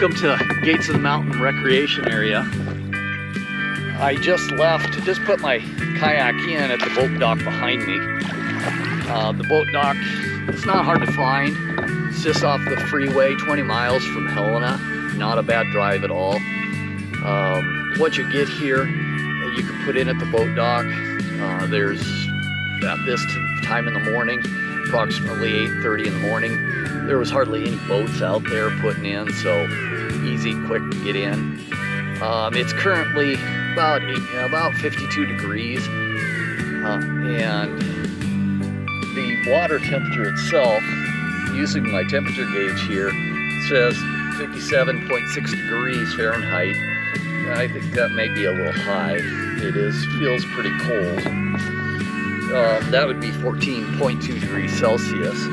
Welcome to Gates of the Mountain Recreation Area. I just put my kayak in at the boat dock behind me. The boat dock, it's not hard to find. It's just off the freeway, 20 miles from Helena. Not a bad drive at all. Once you get here, you can put in at the boat dock. There's at this time in the morning, approximately 8:30 in the morning, there was hardly any boats out there putting in, so easy, quick to get in. It's currently about 52 degrees, and the water temperature itself, using my temperature gauge here, says 57.6 degrees Fahrenheit. I think that may be a little high. Feels pretty cold. That would be 14.2 degrees Celsius.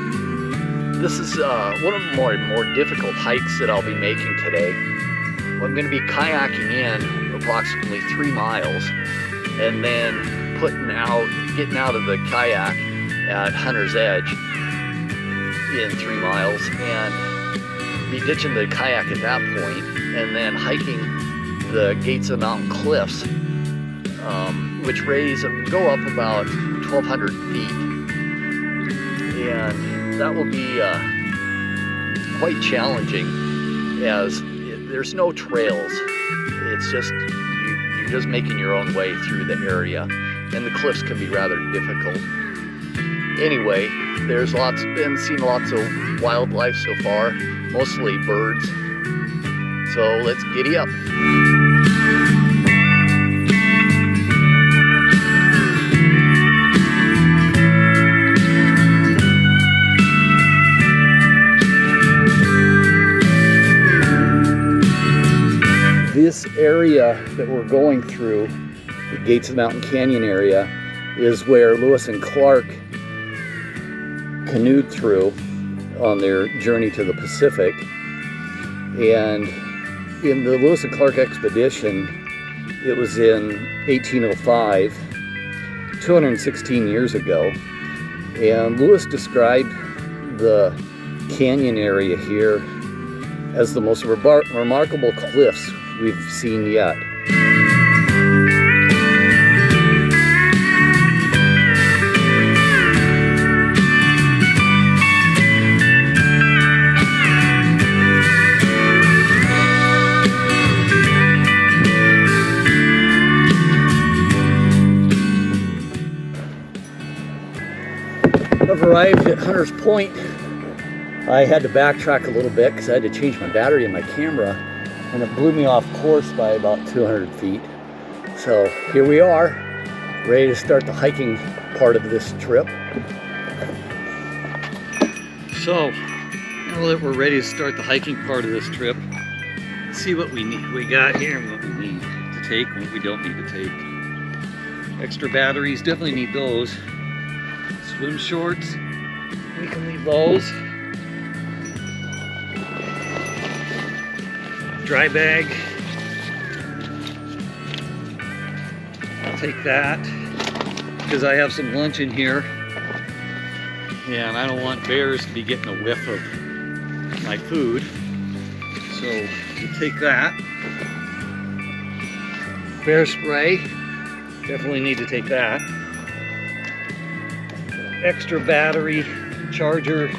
This is one of the more difficult hikes that I'll be making today. I'm going to be kayaking in approximately 3 miles, and then getting out of the kayak at Hunter's Edge in 3 miles, and be ditching the kayak at that point, and then hiking the Gates of the Mountain cliffs, which go up about 1,200 feet, and that will be quite challenging, as there's no trails. It's just you're just making your own way through the area, and the cliffs can be rather difficult. Anyway, been seeing lots of wildlife so far, mostly birds. So let's giddy up. This area that we're going through, the Gates of the Mountain Canyon area, is where Lewis and Clark canoed through on their journey to the Pacific. And in the Lewis and Clark expedition, it was in 1805, 216 years ago. And Lewis described the canyon area here as the most remarkable cliffs we've seen yet. I've arrived at Hunter's Point. I had to backtrack a little bit because I had to change my battery in my camera, and it blew me off course by about 200 feet. So here we are, ready to start the hiking part of this trip. So now that we're ready to start the hiking part of this trip, let's see what we got here and what we need to take and what we don't need to take. Extra batteries, definitely need those. Swim shorts, we can leave those. Dry bag, I'll take that because I have some lunch in here, and I don't want bears to be getting a whiff of my food, so we'll take that. Bear spray, definitely need to take that. Extra battery, charger,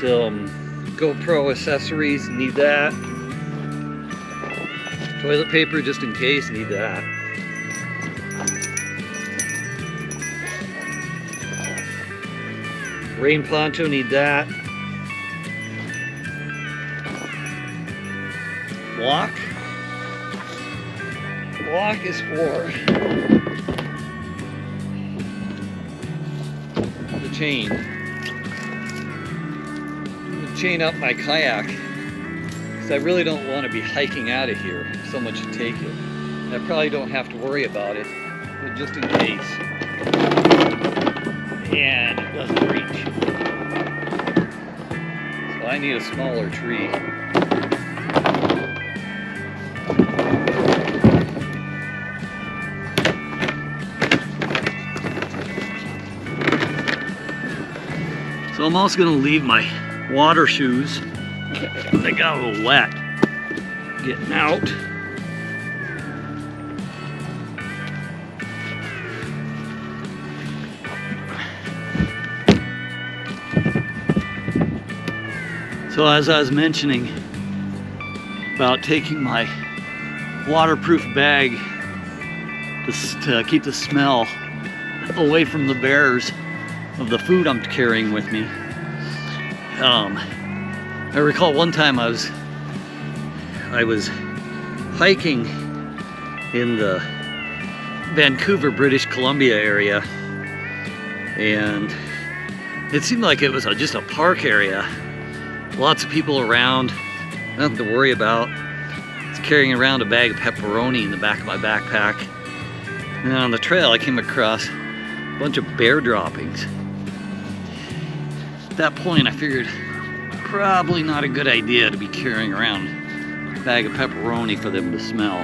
some GoPro accessories, need that. Toilet paper just in case, need that. Rain poncho, need that. Block. Block is for the chain. Chain up my kayak because I really don't want to be hiking out of here so much to take it. I probably don't have to worry about it, but just in case. And it doesn't reach. So I need a smaller tree. So I'm also going to leave my water shoes They got a little wet getting out. So as I was mentioning about taking my waterproof bag to keep the smell away from the bears of the food I'm carrying with me. I recall one time I was hiking in the Vancouver, British Columbia area, and it seemed like it was just a park area. Lots of people around, nothing to worry about. I was carrying around a bag of pepperoni in the back of my backpack. And on the trail I came across a bunch of bear droppings. At that point I figured probably not a good idea to be carrying around a bag of pepperoni for them to smell.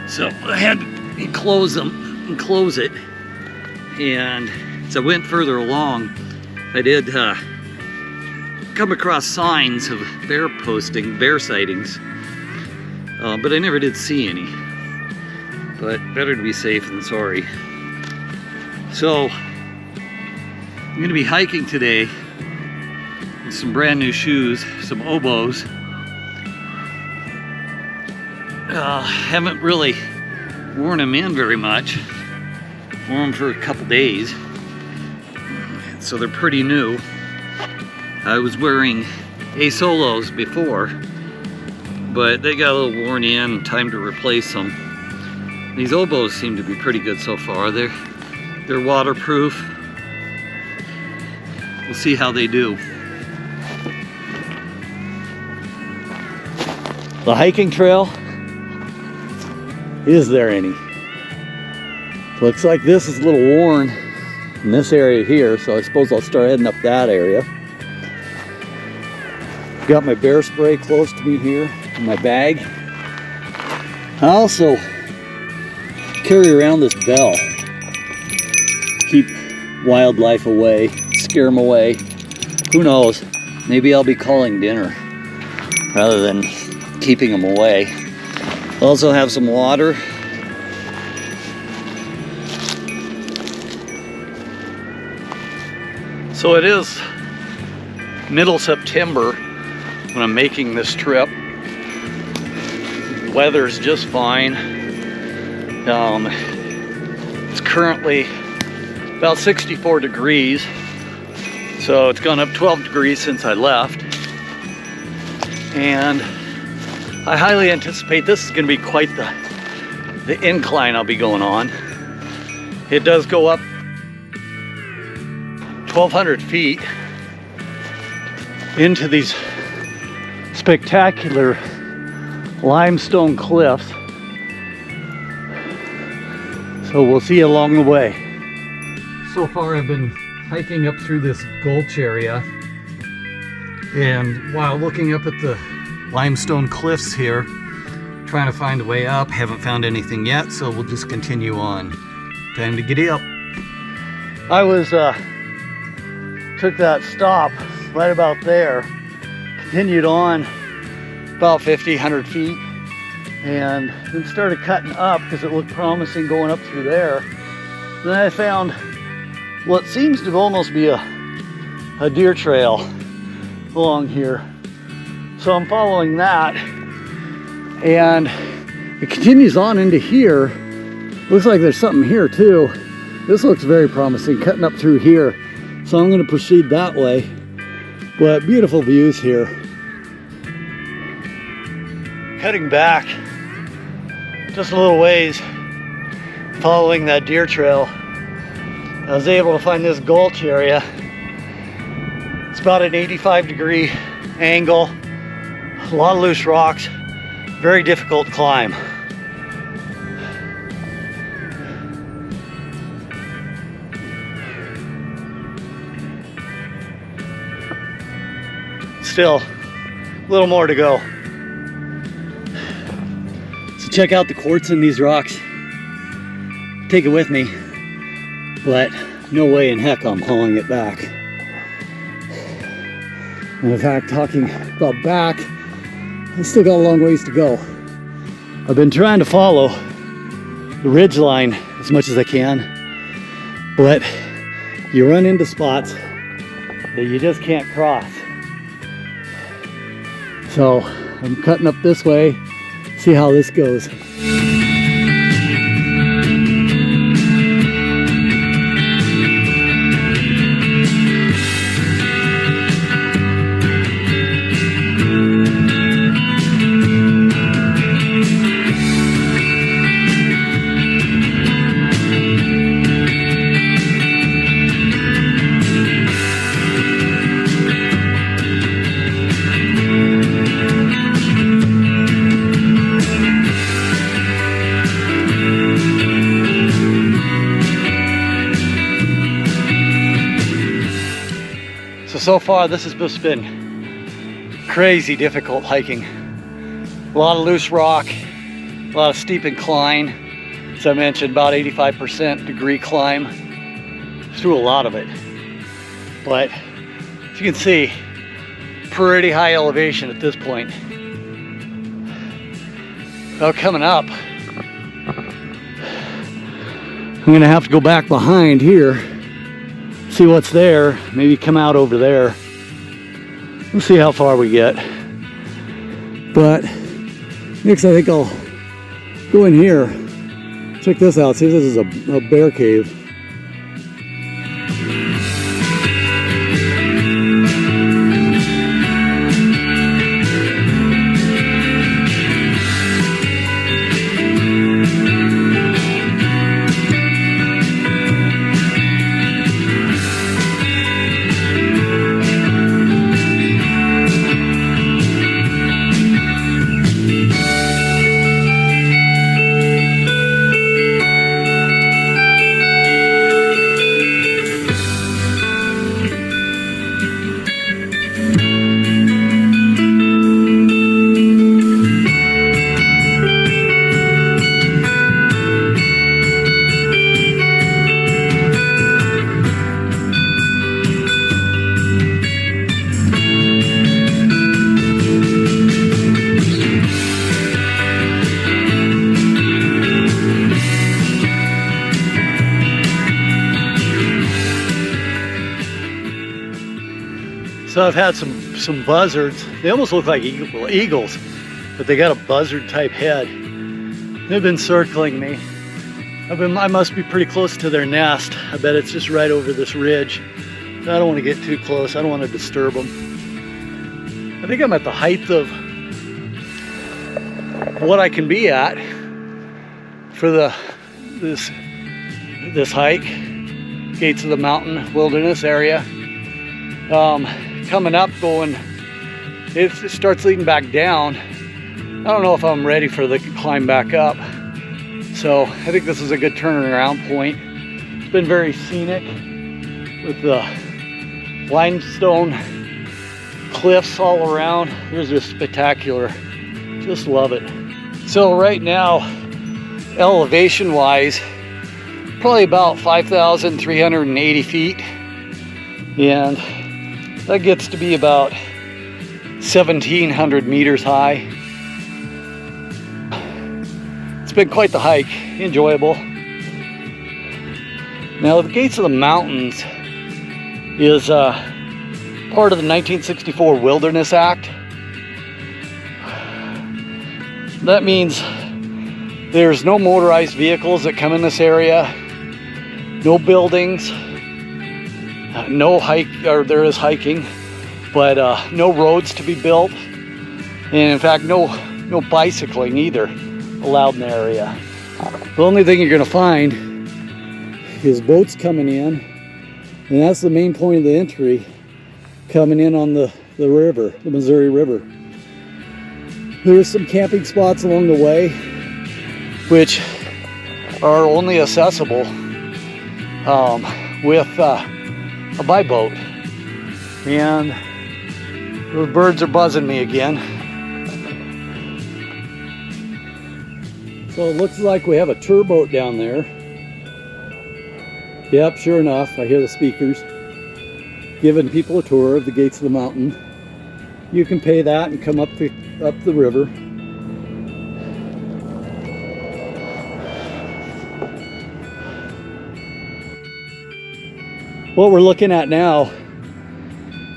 So I had to enclose them and close it. And as I went further along, I did come across signs of bear sightings, but I never did see any. But better to be safe than sorry. So I'm going to be hiking today with some brand new shoes, some oboes. Haven't really worn them in very much. Wore them for a couple days, so they're pretty new. I was wearing A-Solos before, but they got a little worn in, time to replace them. These oboes seem to be pretty good so far. They're waterproof. We'll see how they do. The hiking trail, is there any? Looks like this is a little worn in this area here, so I suppose I'll start heading up that area. Got my bear spray close to me here in my bag. I also carry around this bell. Keep wildlife away, scare them away. Who knows? Maybe I'll be calling dinner rather than keeping them away. Also have some water. So it is middle September when I'm making this trip. The weather's just fine. It's currently about 64 degrees, so it's gone up 12 degrees since I left. And I highly anticipate this is going to be quite the incline I'll be going on. It does go up 1,200 feet into these spectacular limestone cliffs. So we'll see you along the way. So far I've been hiking up through this gulch area, and while looking up at the limestone cliffs here, trying to find a way up, haven't found anything yet, so we'll just continue on. Time to giddy up. I took that stop right about there, continued on about 100 feet, and then started cutting up because it looked promising going up through there. Then I found what seems to almost be a deer trail along here. So I'm following that, and it continues on into here. Looks like there's something here too. This looks very promising, cutting up through here. So I'm going to proceed that way. But beautiful views here. Cutting back just a little ways, following that deer trail, I was able to find this gulch area. It's about an 85-degree angle, a lot of loose rocks, very difficult climb. Still a little more to go. So check out the quartz in these rocks. Take it with me, but no way in heck I'm hauling it back. And in fact, talking about back, I still got a long ways to go. I've been trying to follow the ridge line as much as I can, but you run into spots that you just can't cross. So I'm cutting up this way, see how this goes. So far this has just been crazy difficult hiking. A lot of loose rock, a lot of steep incline. As I mentioned, about 85% degree climb through a lot of it. But as you can see, pretty high elevation at this point. Well, coming up, I'm gonna have to go back behind here, see what's there, maybe come out over there. We'll see how far we get. But next I think I'll go in here, check this out, see if this is a bear cave. So I've had some buzzards. They almost look like eagles, but they got a buzzard type head. They've been circling me. I must be pretty close to their nest. I bet it's just right over this ridge. I don't want to get too close. I don't want to disturb them. I think I'm at the height of what I can be at for this hike. Gates of the Mountain Wilderness area. Coming up, it starts leading back down. I don't know if I'm ready for the climb back up. So I think this is a good turnaround point. It's been very scenic with the limestone cliffs all around. They're just spectacular. Just love it. So right now, elevation wise, probably about 5,380 feet. And that gets to be about 1,700 meters high. It's been quite the hike, enjoyable. Now the Gates of the Mountains is part of the 1964 Wilderness Act. That means there's no motorized vehicles that come in this area, no buildings, no hike, or there is hiking, but no roads to be built, and in fact no bicycling either allowed in the area. The only thing you're going to find is boats coming in, and that's the main point of the entry, coming in on the river, the Missouri River. There's some camping spots along the way which are only accessible with a by boat. And those birds are buzzing me again. So it looks like we have a tour boat down there. Yep, sure enough, I hear the speakers giving people a tour of the Gates of the Mountain. you can pay that and come up the river. What we're looking at now,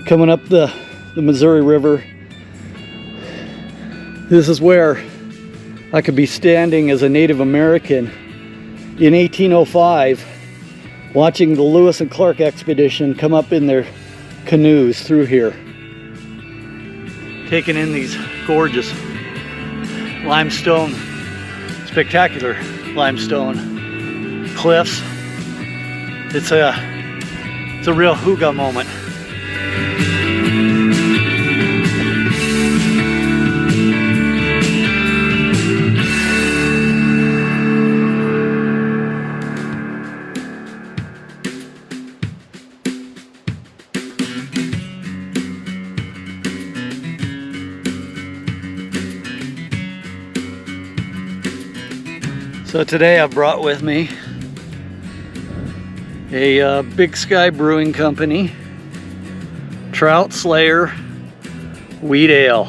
coming up the Missouri River, this is where I could be standing as a Native American in 1805, watching the Lewis and Clark expedition come up in their canoes through here, taking in these gorgeous limestone, spectacular limestone cliffs. It's a real hygge moment. So today I brought with me a Big Sky Brewing Company Trout Slayer Wheat Ale.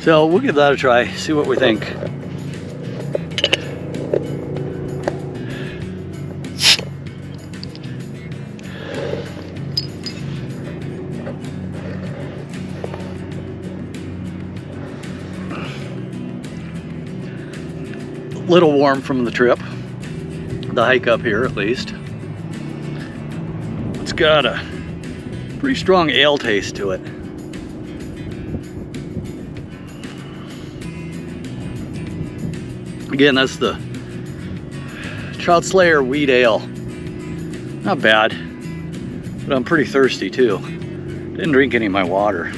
So we'll give that a try, see what we think. Little warm from the trip, the hike up here at least. It's got a pretty strong ale taste to it. Again, that's the Trout Slayer Wheat Ale. Not bad, but I'm pretty thirsty too. Didn't drink any of my water.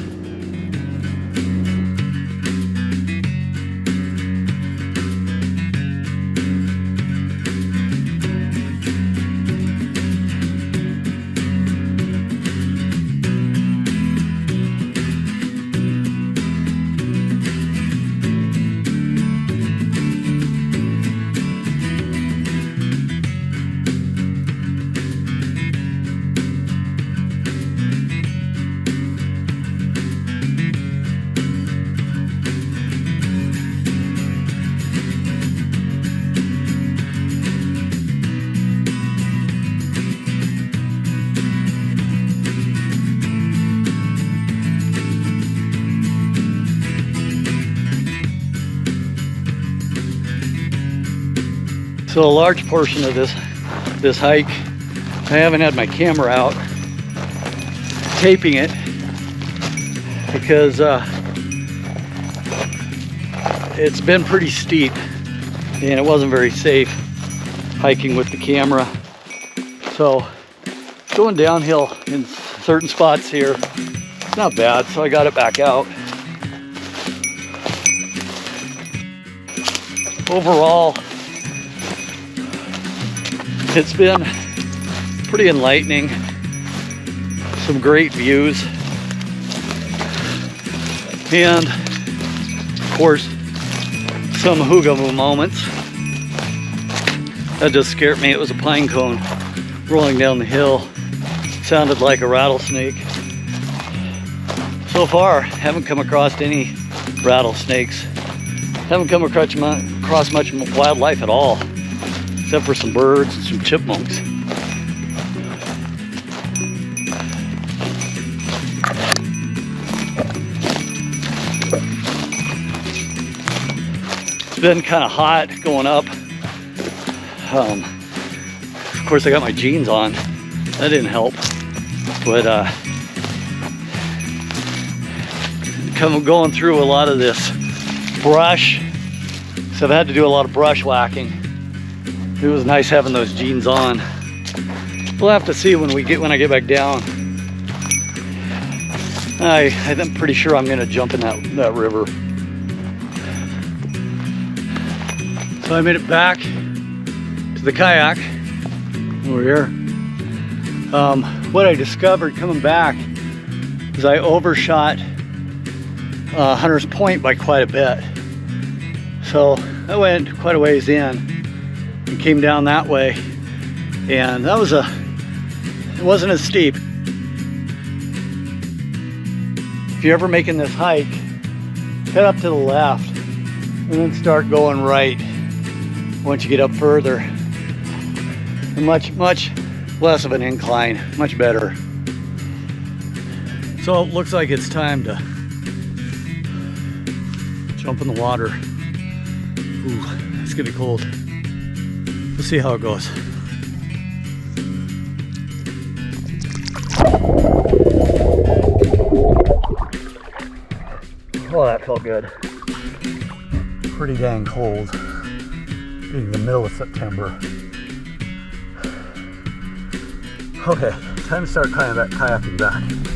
So a large portion of this hike, I haven't had my camera out taping it because it's been pretty steep and it wasn't very safe hiking with the camera. So going downhill in certain spots here, not bad, so I got it back out. Overall, it's been pretty enlightening. Some great views. And of course, some hygge moments. That just scared me. It was a pine cone rolling down the hill. Sounded like a rattlesnake. So far, haven't come across any rattlesnakes. Haven't come across much wildlife at all, except for some birds and some chipmunks. It's been kind of hot going up. Of course, I got my jeans on. That didn't help. But going through a lot of this brush, so I've had to do a lot of brush whacking. It was nice having those jeans on. We'll have to see when I get back down. I'm pretty sure I'm gonna jump in that river. So I made it back to the kayak over here. What I discovered coming back is I overshot Hunter's Point by quite a bit. So I went quite a ways in and came down that way, and that was a It wasn't as steep. If you're ever making this hike, head up to the left and then start going right once you get up further. And much less of an incline, much better. So it looks like it's time to jump in the water. Ooh, it's gonna be cold. We'll see how it goes. Oh, that felt good. Pretty dang cold. Being the middle of September. Okay, time to start kayaking back.